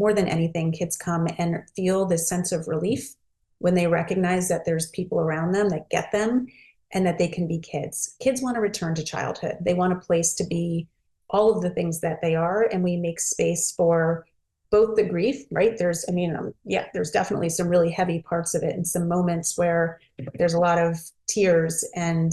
more than anything, kids come and feel this sense of relief when they recognize that there's people around them that get them and that they can be kids. Kids want to return to childhood. They want a place to be all of the things that they are. And we make space for both the grief, right? There's definitely some really heavy parts of it and some moments where there's a lot of tears and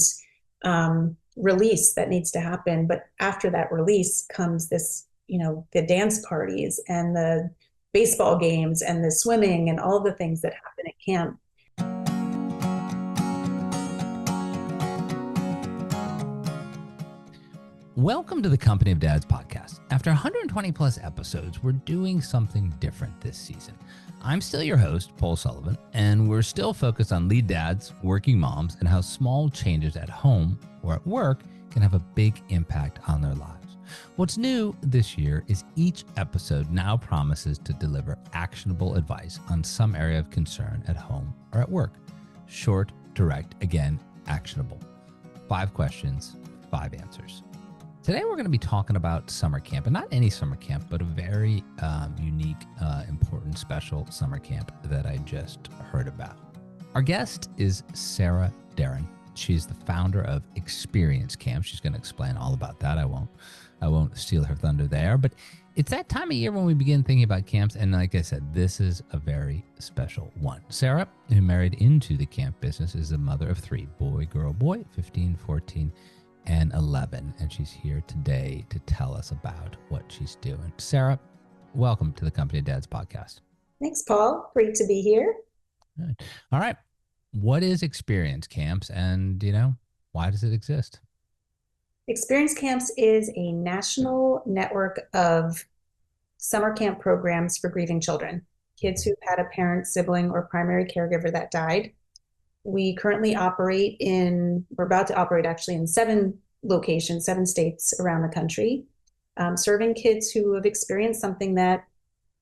release that needs to happen. But after that release comes this, the dance parties and the baseball games and the swimming and all the things that happen at camp. Welcome to the Company of Dads podcast. After 120 plus episodes, we're doing something different this season. I'm still your host, Paul Sullivan, and we're still focused on lead dads, working moms, and how small changes at home or at work can have a big impact on their lives. What's new this year is each episode now promises to deliver actionable advice on some area of concern at home or at work. Short, direct, again, actionable. 5 questions, 5 answers. Today, we're going to be talking about summer camp, and not any summer camp, but a very unique, important, special summer camp that I just heard about. Our guest is Sara Deren. She's the founder of Experience Camp. She's going to explain all about that. I won't steal her thunder there, but it's that time of year when we begin thinking about camps, and like I said, this is a very special one. Sara, who married into the camp business, is the mother of 3, boy, girl, boy, 15, 14, and 11, and she's here today to tell us about what she's doing. Sara, welcome to the Company of Dads podcast. Thanks, Paul. Great to be here. Good. All right. What is Experience Camps, and why does it exist? Experience Camps is a national network of summer camp programs for grieving children, kids who've had a parent, sibling, or primary caregiver that died. We currently we're about to operate actually in 7 locations, 7 states around the country, serving kids who have experienced something that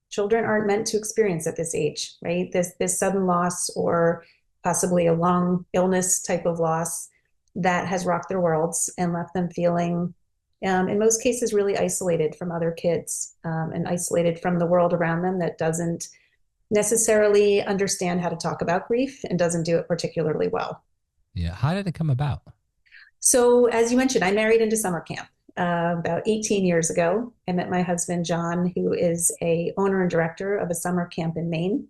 children aren't meant to experience at this age, right? This sudden loss or possibly a long illness type of loss that has rocked their worlds and left them feeling, in most cases, really isolated from other kids and isolated from the world around them that doesn't necessarily understand how to talk about grief and doesn't do it particularly well. Yeah. How did it come about? So as you mentioned, I married into summer camp about 18 years ago. I met my husband, John, who is a owner and director of a summer camp in Maine.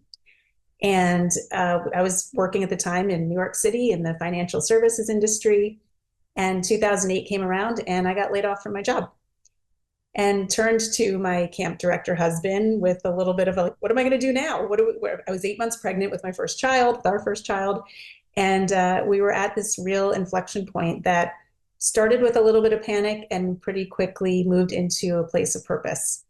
And I was working at the time in New York City in the financial services industry. And 2008 came around and I got laid off from my job. And turned to my camp director husband with a little bit of what am I going to do now? I was 8 months pregnant with our first child. And we were at this real inflection point that started with a little bit of panic and pretty quickly moved into a place of purpose,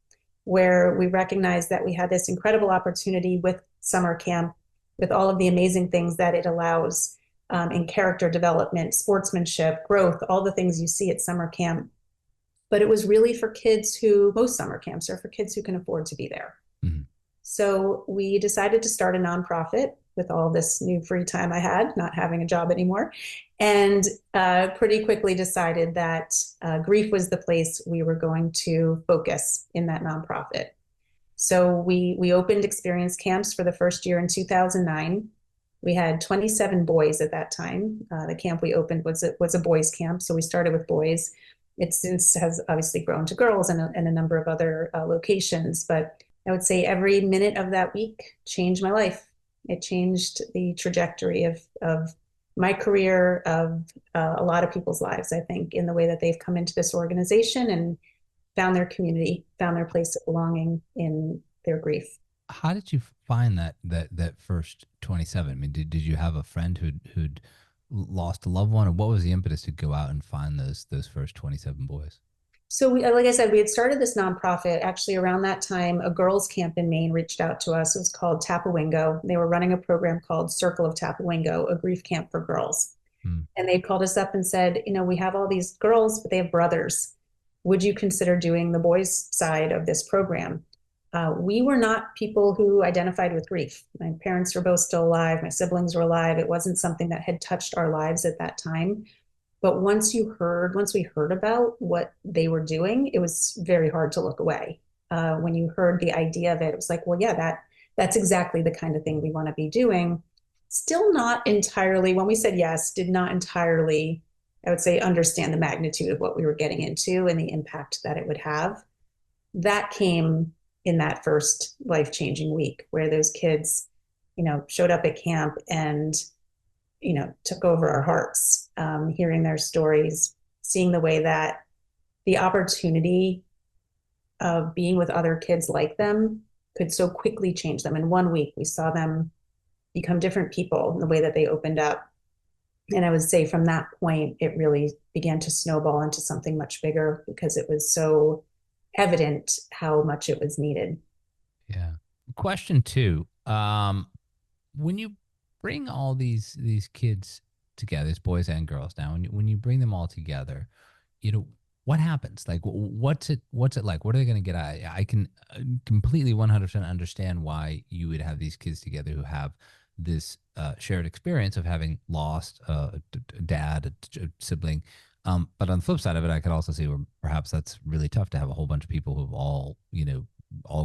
where we recognized that we had this incredible opportunity with summer camp, with all of the amazing things that it allows in character development, sportsmanship, growth, all the things you see at summer camp. But it was really for kids most summer camps are for kids who can afford to be there. Mm-hmm. So we decided to start a nonprofit with all this new free time I had, not having a job anymore, and pretty quickly decided that grief was the place we were going to focus in that nonprofit. So we opened Experience Camps for the first year in 2009. We had 27 boys at that time. The camp we opened was a boys camp, so we started with boys. It since has obviously grown to girls and a number of other locations. But I would say every minute of that week changed my life. It changed the trajectory of my career, of a lot of people's lives, I think, in the way that they've come into this organization and found their community, found their place of belonging in their grief. How did you find that first 27? I mean, did you have a friend who'd lost a loved one, or what was the impetus to go out and find those first 27 boys? So like I said, we had started this nonprofit. Actually, around that time, a girls' camp in Maine reached out to us. It was called Tapawingo. They were running a program called Circle of Tapawingo, a grief camp for girls. And they called us up and said, we have all these girls, but they have brothers. Would you consider doing the boys' side of this program? We were not people who identified with grief. My parents were both still alive. My siblings were alive. It wasn't something that had touched our lives at that time. But once we heard about what they were doing, it was very hard to look away. when you heard the idea of it, it was like, well, yeah, that's exactly the kind of thing we want to be doing. Still not entirely, when we said yes, did not entirely, I would say, understand the magnitude of what we were getting into and the impact that it would have. That came in that first life-changing week where those kids, showed up at camp and, took over our hearts, hearing their stories, seeing the way that the opportunity of being with other kids like them could so quickly change them. In 1 week, we saw them become different people in the way that they opened up. And I would say from that point, it really began to snowball into something much bigger because it was so evident how much it was needed. Yeah. Question two. When you bring all these kids together, these boys and girls now, when you bring them all together, you know, what happens? Like, what's it like? What are they going to get? I can completely 100% understand why you would have these kids together who have this shared experience of having lost a dad, a sibling. But on the flip side of it, I could also see where perhaps that's really tough to have a whole bunch of people who've all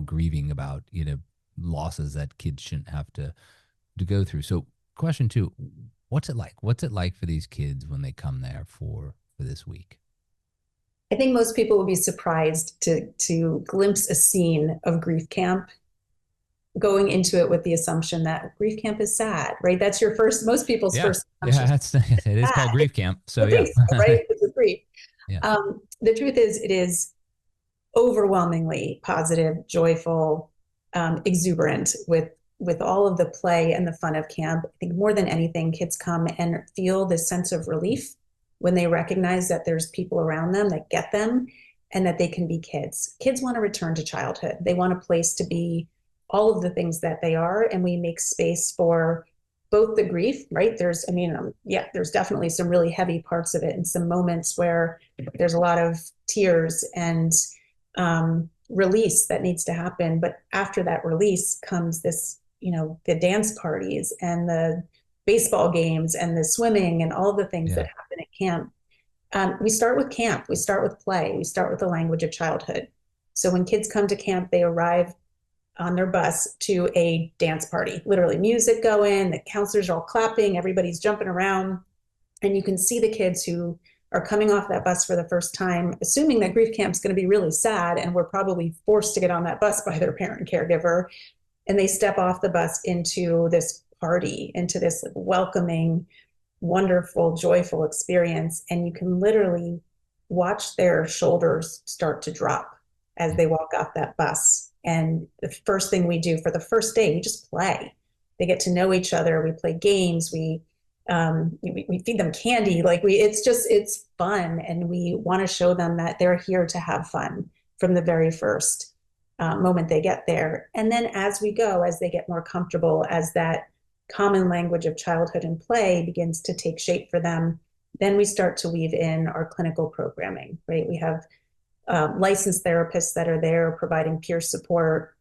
grieving about, losses that kids shouldn't have to go through. So question two, what's it like? What's it like for these kids when they come there for this week? I think most people would be surprised to glimpse a scene of grief camp, going into it with the assumption that grief camp is sad, right? That's most people's Yeah. first Yeah, assumption. it is Sad. called grief camp. So I yeah. think so, right? It's grief. Yeah. The truth is, it is overwhelmingly positive, joyful, exuberant with all of the play and the fun of camp. I think more than anything, kids come and feel this sense of relief when they recognize that there's people around them that get them and that they can be kids. Kids want to return to childhood. They want a place to be all of the things that they are, and we make space for both the grief, right? There's definitely some really heavy parts of it and some moments where there's a lot of tears and release that needs to happen. But after that release comes this, the dance parties and the baseball games and the swimming and all the things that Yeah. happen at camp. We start with camp, we start with play, we start with the language of childhood. So when kids come to camp, they arrive on their bus to a dance party, literally music going, the counselors are all clapping, everybody's jumping around. And you can see the kids who are coming off that bus for the first time, assuming that grief camp's going to be really sad and we're probably forced to get on that bus by their parent and caregiver. And they step off the bus into this party, into this welcoming, wonderful, joyful experience. And you can literally watch their shoulders start to drop as they walk off that bus. And the first thing we do for the first day, we just play. They get to know each other. We play games. We feed them candy. It's fun. And we want to show them that they're here to have fun from the very first moment they get there. And then as we go, as they get more comfortable, as that common language of childhood and play begins to take shape for them, then we start to weave in our clinical programming, right? We have licensed therapists that are there providing peer support,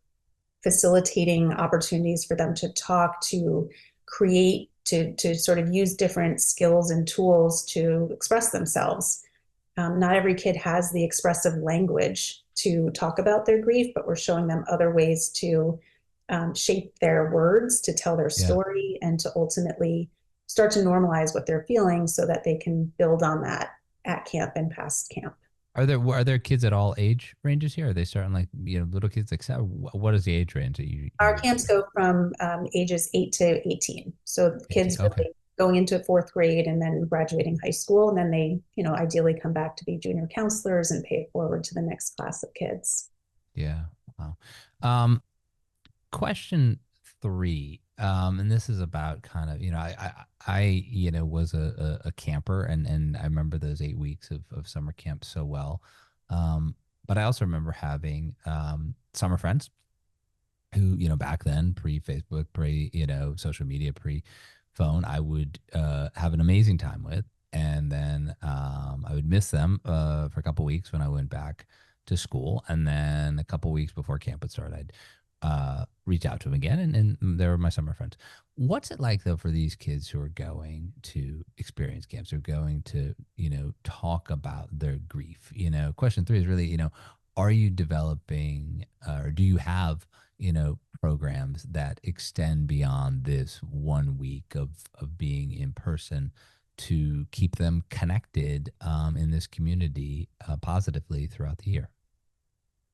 facilitating opportunities for them to talk, to create, to sort of use different skills and tools to express themselves. Not every kid has the expressive language to talk about their grief, but we're showing them other ways to shape their words, to tell their Yeah. story, and to ultimately start to normalize what they're feeling so that they can build on that at camp and past camp. Are there kids at all age ranges here? Are they starting like, little kids like what is the age range that you Our would see? camps go from ages 8 to 18. So 18. kids Okay. really going into fourth grade and then graduating high school. And then they, ideally come back to be junior counselors and pay it forward to the next class of kids. Yeah. Wow. Um, Question three, and this is about kind of, I was a camper, and I remember those 8 weeks of summer camp so well. But I also remember having summer friends who, back then, pre Facebook, pre, social media, pre phone, I would have an amazing time with. And then I would miss them for a couple weeks when I went back to school. And then a couple weeks before camp would start, I'd reach out to them again. And they were my summer friends. What's it like, though, for these kids who are going to experience camps, who are going to, talk about their grief? Question three is really, are you developing, or do you have, programs that extend beyond this 1 week of being in person to keep them connected in this community positively throughout the year?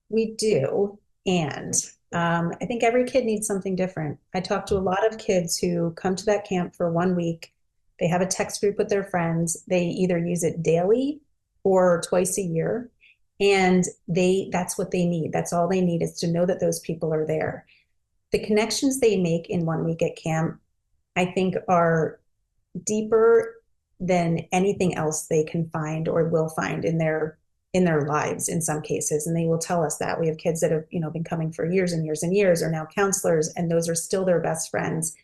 We do. And I think every kid needs something different. I talk to a lot of kids who come to that camp for 1 week. They have a text group with their friends. They either use it daily or twice a year. And that's what they need. That's all they need, is to know that those people are there. The connections they make in 1 week at camp, I think, are deeper than anything else they can find or will find in their lives in some cases. And they will tell us that. We have kids that have, been coming for years and years and years, are now counselors, and those are still their best friends.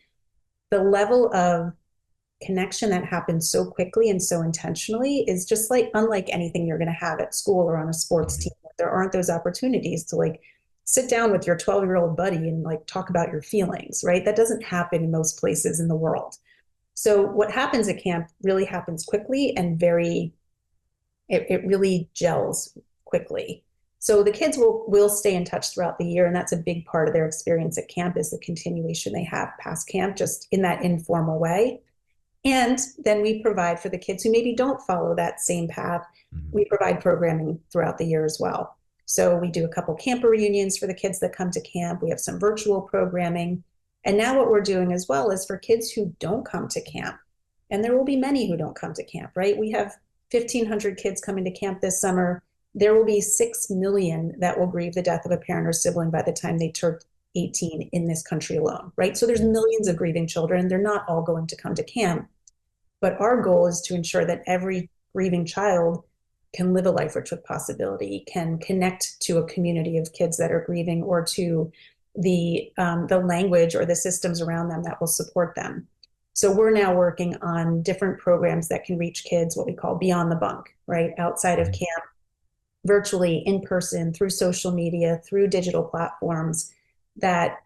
The level of connection that happens so quickly and so intentionally is just like unlike anything you're going to have at school or on a sports team. There aren't those opportunities to like sit down with your 12-year-old buddy and like talk about your feelings, right? That doesn't happen in most places in the world. So what happens at camp really happens quickly and it really gels quickly. So the kids will stay in touch throughout the year, and that's a big part of their experience at camp, is the continuation they have past camp, just in that informal way. And then we provide for the kids who maybe don't follow that same path. Mhm. We provide programming throughout the year as well. So we do a couple camper reunions for the kids that come to camp. We have some virtual programming. And now what we're doing as well is for kids who don't come to camp, and there will be many who don't come to camp, right? We have 1,500 kids coming to camp this summer. There will be 6 million that will grieve the death of a parent or sibling by the time they turn 18 in this country alone, right? So there's millions of grieving children. They're not all going to come to camp. But our goal is to ensure that every grieving child can live a life rich with possibility, can connect to a community of kids that are grieving, or to the language or the systems around them that will support them. So we're now working on different programs that can reach kids, what we call beyond the bunk, right? Outside of camp, virtually, in person, through social media, through digital platforms that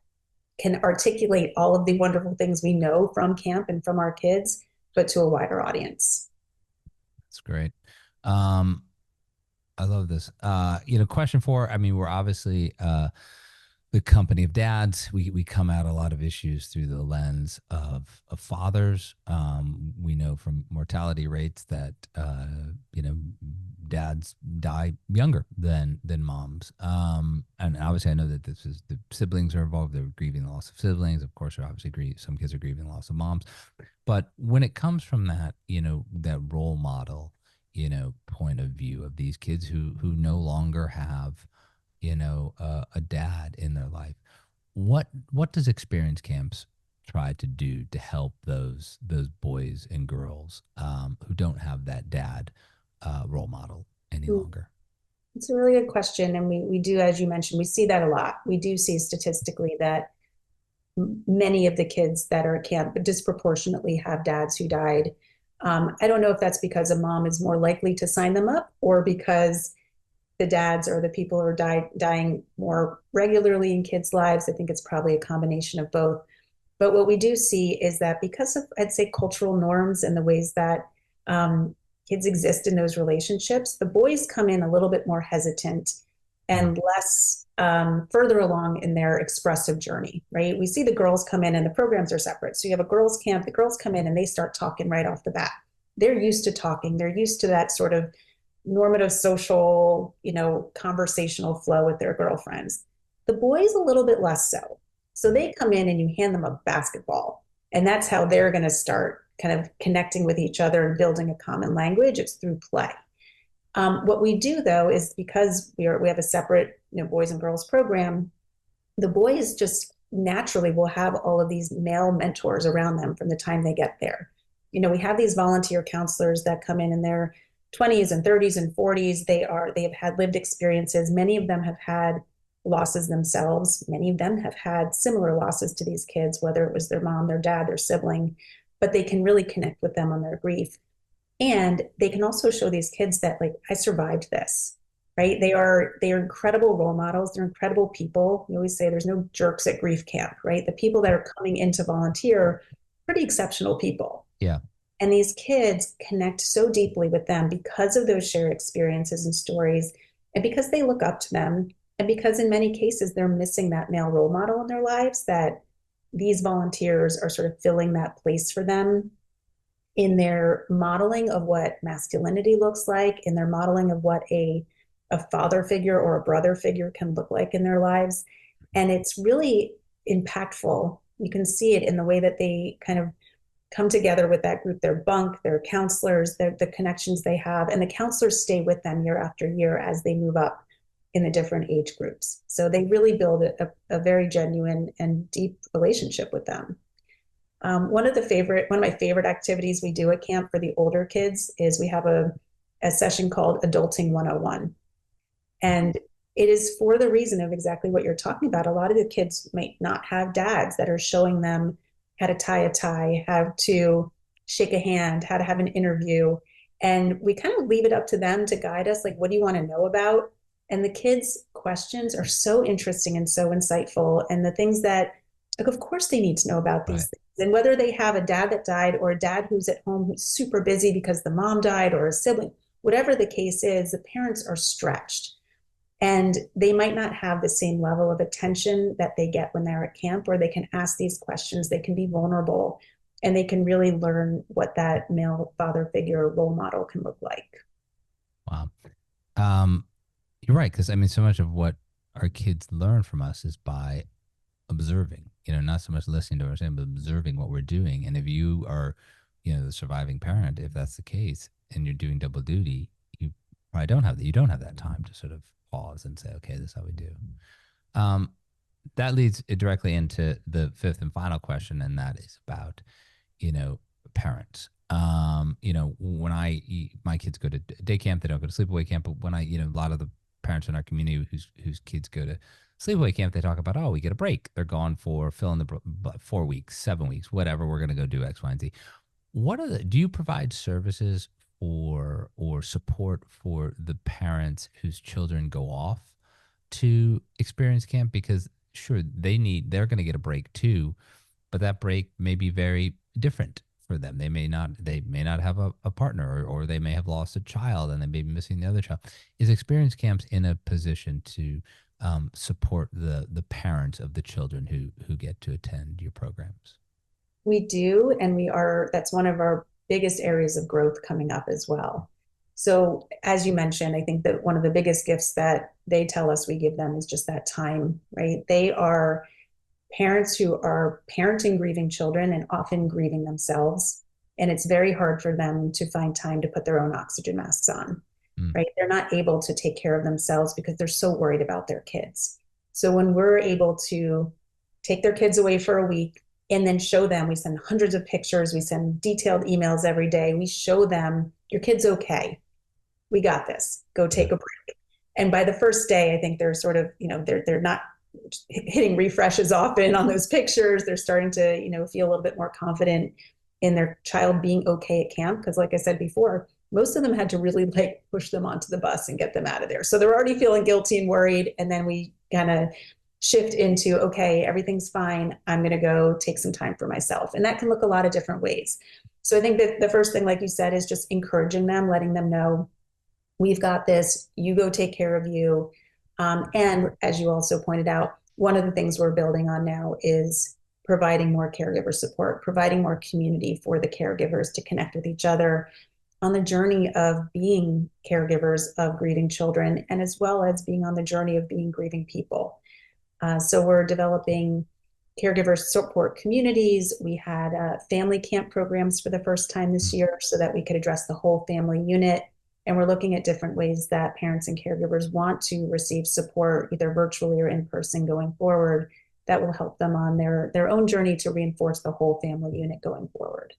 can articulate all of the wonderful things we know from camp and from our kids, but to a wider audience. That's great. Um, I love this. Question four. I mean, we're obviously the company of dads. We come at a lot of issues through the lens of fathers. We know from mortality rates that dads die younger than moms. And obviously, I know that this is the siblings are involved. They're grieving the loss of siblings. Of course, they're obviously some kids are grieving the loss of moms. But when it comes from that, that role model, point of view of these kids who no longer have, a dad in their life, what does experience camps try to do to help those boys and girls who don't have that dad role model any longer? It's a really good question. And we do, as you mentioned, we see that a lot. We do see statistically that many of the kids that are at camp disproportionately have dads who died. I don't know if that's because a mom is more likely to sign them up, or because the dads or the people who are dying more regularly in kids' lives. I think it's probably a combination of both. But what we do see is that because of, I'd say, cultural norms and the ways that kids exist in those relationships, the boys come in a little bit more hesitant and less further along in their expressive journey, right? We see the girls come in and the programs are separate. So you have a girls' camp, the girls come in and they start talking right off the bat. They're used to talking. They're used to that sort of normative social, conversational flow with their girlfriends. The boys a little bit less so. So they come in and you hand them a basketball, and that's how they're going to start kind of connecting with each other and building a common language. It's through play. What we do, though, is because we have a separate, boys and girls program, the boys just naturally will have all of these male mentors around them from the time they get there. We have these volunteer counselors that come in their 20s and 30s and 40s. They have had lived experiences. Many of them have had losses themselves. Many of them have had similar losses to these kids, whether it was their mom, their dad, their sibling, but they can really connect with them on their grief. And they can also show these kids that, like, I survived this, right? They are incredible role models. They're incredible people. We always say there's no jerks at grief camp, right? The people that are coming in to volunteer, pretty exceptional people. Yeah. And these kids connect so deeply with them because of those shared experiences and stories. And because they look up to them, and because in many cases they're missing that male role model in their lives, that these volunteers are sort of filling that place for them in their modeling of what masculinity looks like, in their modeling of what a father figure or a brother figure can look like in their lives. And it's really impactful. You can see it in the way that they kind of come together with that group, their bunk, their counselors, the connections they have, and the counselors stay with them year after year as they move up in the different age groups. So they really build a very genuine and deep relationship with them. One of my favorite activities we do at camp for the older kids is we have a session called Adulting 101. And it is for the reason of exactly what you're talking about. A lot of the kids might not have dads that are showing them how to tie a tie, how to shake a hand, how to have an interview. And we kind of leave it up to them to guide us, like, what do you want to know about? And the kids' questions are so interesting and so insightful. And the things that, like, of course, they need to know about these Right. things. And whether they have a dad that died or a dad who's at home who's super busy because the mom died or a sibling, whatever the case is, the parents are stretched. And they might not have the same level of attention that they get when they're at camp, where they can ask these questions, they can be vulnerable, and they can really learn what that male father figure role model can look like. Wow. Um, you're right, because I mean, so much of what our kids learn from us is by observing. Not so much listening to what we're saying, but observing what we're doing. And if you are, the surviving parent, if that's the case, and you're doing double duty, you probably don't have that. You don't have that time to sort of pause and say, okay, this is how we do. Um, that leads directly into the fifth and final question, and that is about, you know, parents. When my kids go to day camp, they don't go to sleepaway camp. But when a lot of the parents in our community whose kids go to sleepaway camp, they talk about, oh, we get a break. They're gone for fill in the 4 weeks, 7 weeks, whatever. We're going to go do X, Y, and Z. Do you provide services or support for the parents whose children go off to experience camp? Because sure, they're going to get a break too, but that break may be very different for them. They may not have a partner, or they may have lost a child and they may be missing the other child. Is experience camps in a position to support the parents of the children who get to attend your programs? We do, and that's one of our biggest areas of growth coming up as well. So, as you mentioned, I think that one of the biggest gifts that they tell us we give them is just that time, right? They are parents who are parenting grieving children and often grieving themselves. And it's very hard for them to find time to put their own oxygen masks on, Mm. right? They're not able to take care of themselves because they're so worried about their kids. So when we're able to take their kids away for a week and then show them, we send hundreds of pictures, we send detailed emails every day, we show them, your kid's okay. We got this. Go Yeah. take a break. And by the first day, I think they're sort of, they're not hitting refresh as often on those pictures. They're starting to, feel a little bit more confident in their child being okay at camp. Because like I said before, most of them had to really like push them onto the bus and get them out of there. So they're already feeling guilty and worried. And then we kind of shift into, okay, everything's fine. I'm going to go take some time for myself. And that can look a lot of different ways. So I think that the first thing, like you said, is just encouraging them, letting them know, we've got this, you go take care of you. And as you also pointed out, one of the things we're building on now is providing more caregiver support, providing more community for the caregivers to connect with each other on the journey of being caregivers of grieving children, and as well as being on the journey of being grieving people. So we're developing caregiver support communities. We had family camp programs for the first time this Mm. year so that we could address the whole family unit. And we're looking at different ways that parents and caregivers want to receive support, either virtually or in person going forward, that will help them on their own journey to reinforce the whole family unit going forward.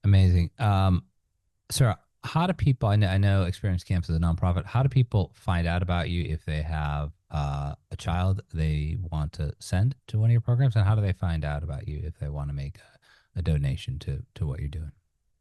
Amazing. Sarah, how do people, I know Experience Camps is a nonprofit. How do people find out about you if they have a child they want to send to one of your programs? And how do they find out about you if they want to make a donation to what you're doing?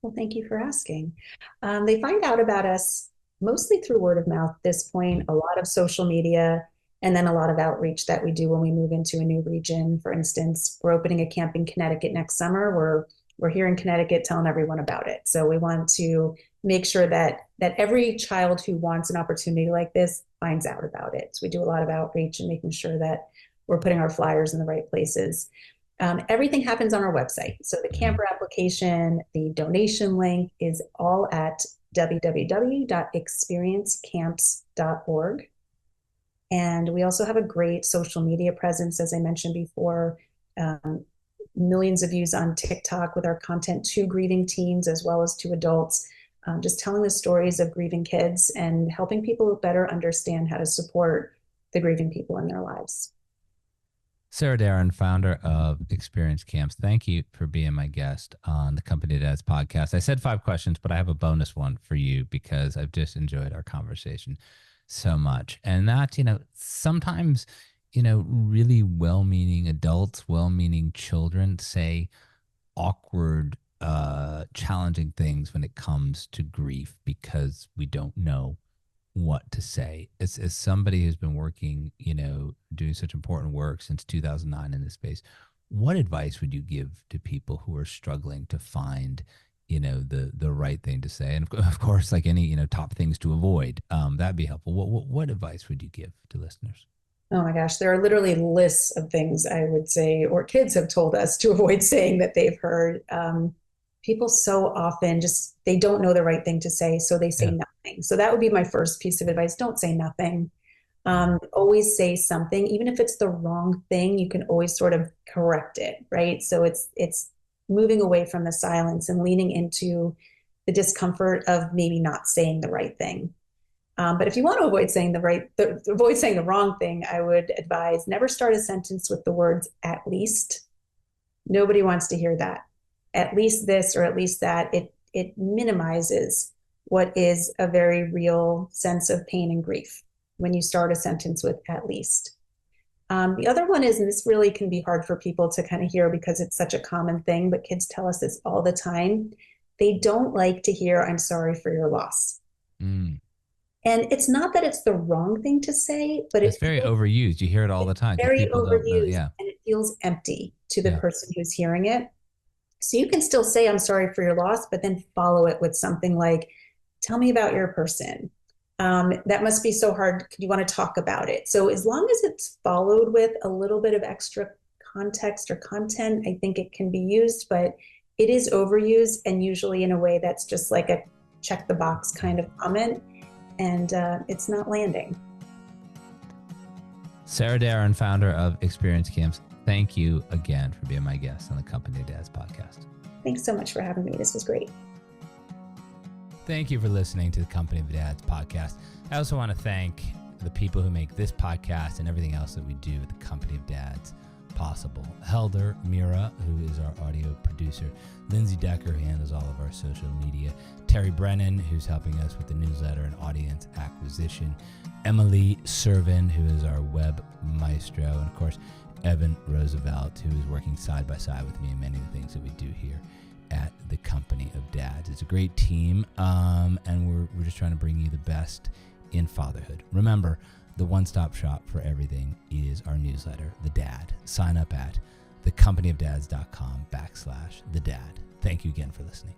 Well, thank you for asking. They find out about us mostly through word of mouth at this point, a lot of social media, and then a lot of outreach that we do when we move into a new region. For instance, we're opening a camp in Connecticut next summer. We're here in Connecticut telling everyone about it. So we want to make sure that every child who wants an opportunity like this finds out about it. So we do a lot of outreach and making sure that we're putting our flyers in the right places. Everything happens on our website. So the camper application, the donation link is all at www.experiencecamps.org. And we also have a great social media presence, as I mentioned before, millions of views on TikTok with our content to grieving teens as well as to adults, just telling the stories of grieving kids and helping people better understand how to support the grieving people in their lives. Sara Deren, founder of Experience Camps, thank you for being my guest on the Company of Dads podcast. I said 5 questions, but I have a bonus one for you because I've just enjoyed our conversation so much. And that's, sometimes, really well-meaning adults, well-meaning children say awkward, challenging things when it comes to grief because we don't know what to say. As somebody who's been working, doing such important work since 2009 in this space, what advice would you give to people who are struggling to find, the right thing to say? And of course, like any, top things to avoid, that'd be helpful. What advice would you give to listeners? Oh my gosh, there are literally lists of things I would say, or kids have told us to avoid saying that they've heard. People so often they don't know the right thing to say, so they say nothing. So that would be my first piece of advice. Don't say nothing. Always say something. Even if it's the wrong thing, you can always sort of correct it, right? So it's moving away from the silence and leaning into the discomfort of maybe not saying the right thing. But if you want to avoid saying the wrong thing, I would advise never start a sentence with the words "at least." Nobody wants to hear that. At least this or at least that. It minimizes what is a very real sense of pain and grief when you start a sentence with "at least." The other one is, and this really can be hard for people to kind of hear because it's such a common thing, but kids tell us this all the time. They don't like to hear "I'm sorry for your loss." Mm. And it's not that it's the wrong thing to say, but it's very overused. You hear it all the time. Very people overused, don't know. Yeah. and it feels empty to the person who's hearing it. So you can still say, "I'm sorry for your loss," but then follow it with something like, "Tell me about your person. That must be so hard. You want to talk about it?" So as long as it's followed with a little bit of extra context or content, I think it can be used, but it is overused and usually in a way that's just like a check the box kind of comment, and it's not landing. Sara Deren, founder of Experience Camps, thank you again for being my guest on the Company of Dads podcast. Thanks so much for having me. This was great. Thank you for listening to the Company of Dads podcast. I also want to thank the people who make this podcast and everything else that we do at the Company of Dads possible. Helder Mira, who is our audio producer. Lindsay Decker, who handles all of our social media. Terry Brennan, who's helping us with the newsletter and audience acquisition. Emily Servin, who is our web maestro. And of course, Evan Roosevelt, who is working side by side with me in many of the things that we do here at the Company of Dads. It's a great team, and we're just trying to bring you the best in fatherhood. Remember, the one-stop shop for everything is our newsletter, The Dad. Sign up at thecompanyofdads.com/thedad. Thank you again for listening.